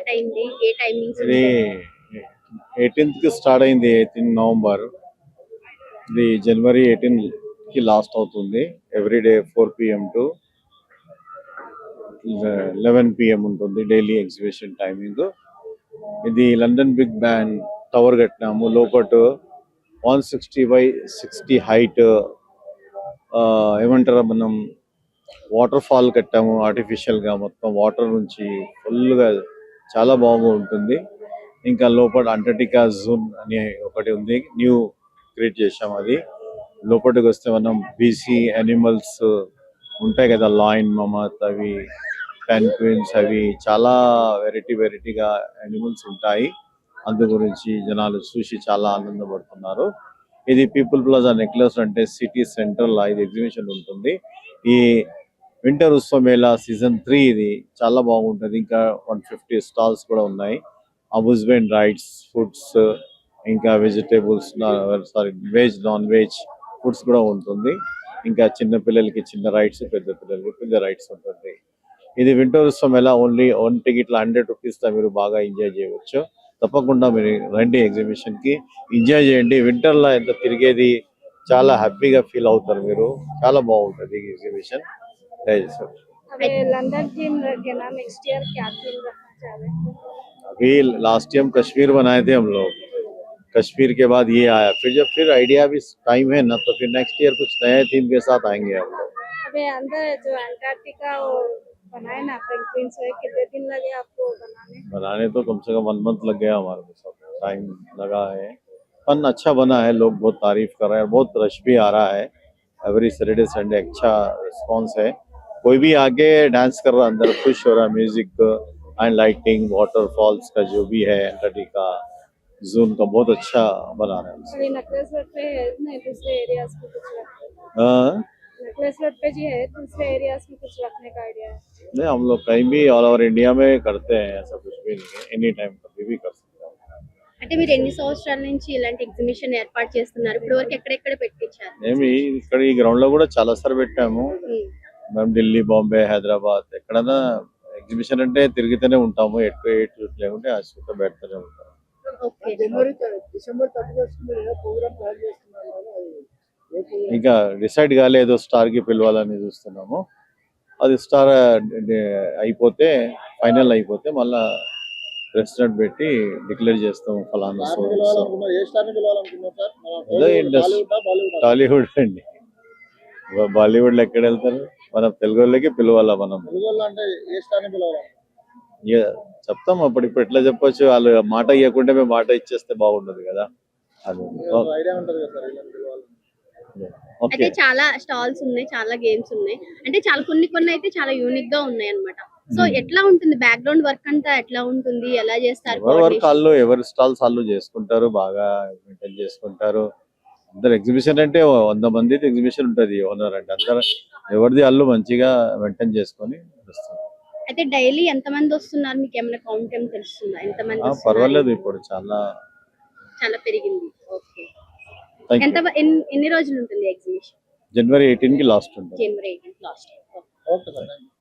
Start అయింది? ఏ timings ఇది ఉంటాయి? 18th కి స్టార్ట్ అయింది. 18 నవంబర్. ఇది జనవరి 18 కి లాస్ట్ అవుతుంది. Every day 4 PM to 11 PM ఉంటుంది డైలీ ఎగ్జిబిషన్ టైమింగ్. ఇది లండన్ బిగ్ బ్యాన్ టవర్ కట్టినాము. లోపట 160 by 60 హైట్ ఏమంటారా మనం వాటర్ ఫాల్ కట్టాము ఆర్టిఫిషియల్ గా. మొత్తం వాటర్ నుంచి ఫుల్ గా చాలా బాగుంటుంది. ఇంకా లోపల అంటార్టికా జోన్ అని ఒకటి ఉంది, న్యూ క్రియేట్ చేసాం. అది లోపలికి వస్తే మనం బీసీ యానిమల్స్ ఉంటాయి కదా, లాయన్ మమత్, అవి పెన్గ్విన్స్, అవి చాలా వెరైటీగా యానిమల్స్ ఉంటాయి. అందు గురించి జనాలు చూసి చాలా ఆనందపడుతున్నారు. ఇది పీపుల్ ప్లాజా నెక్లెస్ అంటే సిటీ సెంట్రల్ ఇది ఎగ్జిబిషన్ ఉంటుంది. ఈ వింటర్ ఉత్సవ మేళా సీజన్ 3 ఇది చాలా బాగుంటుంది. ఇంకా 150 స్టాల్స్ కూడా ఉన్నాయి. అమ్యూజ్మెంట్ రైడ్స్, ఫుడ్స్, ఇంకా vegetables, veg non veg foods కూడా ఉంటుంది. ఇంకా చిన్న పిల్లలకి చిన్న రైడ్స్, పెద్ద పిల్లలకి పెద్ద రైడ్స్ ఉంటుంది. ఇది వింటర్ ఉత్సవం మేళా ఓన్లీ 1 టికెట్ 100 రూపీస్ తో మీరు బాగా ఎంజాయ్ చేయవచ్చు. తప్పకుండా మీరు రండి ఎగ్జిబిషన్ కి, ఎంజాయ్ చేయండి. వింటర్ లో ఎంత తిరిగేది చాలా హ్యాపీగా ఫీల్ అవుతారు మీరు. చాలా బాగుంటుంది ఎగ్జిబిషన్. अबे लंदन थीम रखे ना, नेक्स्ट ईयर क्या थीम रखना चाह रहे हैं? अभी लास्ट टाइम कश्मीर बनाए थे हम लोग. कश्मीर के बाद ये आया, फिर आइडिया भी टाइम है ना, तो फिर नेक्स्ट ईयर कुछ नए थीम के साथ आएंगे हम लोग. अबे अंदर जो अंटार्कटिका वो बनाए ना पेंगुइन्स, वो कितने दिन लगे आपको बनाने तो कम से कम 1 मंथ लग गया हमारे को. सब टाइम लगा है. फन अच्छा बना है, लोग बहुत तारीफ कर रहे हैं. बहुत रश भी आ रहा है. एवरी सैटरडे संडे अच्छा रिस्पॉन्स है. कोई भी आके डांस कर रहा, अंदर खुश हो रहा. म्यूजिक एंड लाइटिंग, वाटरफॉल्स का जो भी है, अंटार्कटिका जोन का बहुत अच्छा बना रहे हैं. अभी नेकलेस रोड पे है नहीं, दूसरे एरियाज में कुछ रखने हाँ, नेकलेस रोड पे जी है, दूसरे एरियाज में कुछ रखने का आइडिया है? नहीं, हम लोग कहीं भी ऑल ओवर इंडिया में करते हैं. ऐसा कुछ भी नहीं है. एनी टाइम कभी भी कर सकते हैं. అంటే మీరు ఎన్ని సంవత్సరాల నుంచి ఇలాంటి ఎగ్జిబిషన్ ఏర్పాటు చేస్తున్నారు? ఇప్పుడు వరకు ఎక్కడెక్కడ పెట్టించారు? మేము ఇక్కడ ఈ గ్రౌండ్ లో కూడా చాలా సార్లు పెట్టాము. మేము ఢిల్లీ, బాంబే, హైదరాబాద్ ఎక్కడైనా ఎగ్జిబిషన్ అంటే తిరుగుతూనే ఉంటాము. ఎటు లేకుంటే ఆ చుట్టూ పెడుతూనే ఉంటాము. ఓకే. డిసెంబర్ 31 ప్రోగ్రామ్ ప్లాన్ చేస్తున్నారు. ఇంకా డిసైడ్ కాలేదు. స్టార్ కి పిలవాలని చూస్తున్నాము. అది స్టార్ అయిపోతే, ఫైనల్ అయిపోతే మళ్ళా ప్రెసిడెంట్ పెట్టి డిక్లేర్ చేస్తాం. ఫలానా ఏ స్టార్ ని పిలవాలనుకున్నారు సార్? అదే ఇండస్ట్రీ, టాలీవుడ్ అండి. బాలీవుడ్ లో ఎక్కడ వెళ్తారు? మనం తెలుగు వాళ్ళకి పిలవాలా. మనం తెలుగులో అంటే ఏ స్టార్ ని పిలవాలి? ఇక చెప్తాం. అప్పుడు ఇప్పుడు ఎట్లా చెప్పొచ్చు? వాళ్ళు మాట ఇవ్వకుంటే మేము మాట ఇచ్చేస్తే బాగుండదు కదా. అది ఐడియా ఉంటది కదా సార్, ఇలా పిలవాలి. అయితే ఓకే. చాలా స్టాల్స్ ఉన్నాయి, చాలా గేమ్స్ ఉన్నాయి. అంటే చాలా కొన్ని అయితే చాలా యూనిక్ గా ఉన్నాయి అన్నమాట. సో ఎట్లా ఉంటుంది బ్యాక్గ్రౌండ్ వర్క్ అంతా? ఎట్లా ఉంటుంది? ఎలా చేస్తారు? ఎవరి వర్క్ వాళ్ళు, ఎవరి స్టాల్స్ వాళ్ళు చేసుకుంటారు. బాగా మెయింటైన్ చేసుకుంటారు. అందరు ఎగ్జిబిషన్ అంటే 100 మంది ఎగ్జిబిషన్ ఉంటది. ఓనర్ అంటే అందరు ఎవరిది వాళ్ళు మంచిగా మెయింటైన్ చేసుకొని నడుస్తారు. అయితే డైలీ ఎంత మంది వస్తున్నారు? మీకు ఏమైనా కౌంట్ ఏం తెలుస్తుందా? ఎంత మంది వస్తున్నారు? పర్వాలేదు, ఇప్పుడు చాలా చాలా పెరిగింది. ఓకే. థ్యాంక్ ఎంత యూ. ఎన్ని రోజులు ఉంటుంది ఎగ్జిబిషన్? జనవరి 18 కి లాస్ట్ ఉంటుంది. జనవరి 18 లాస్ట్. Okay sir.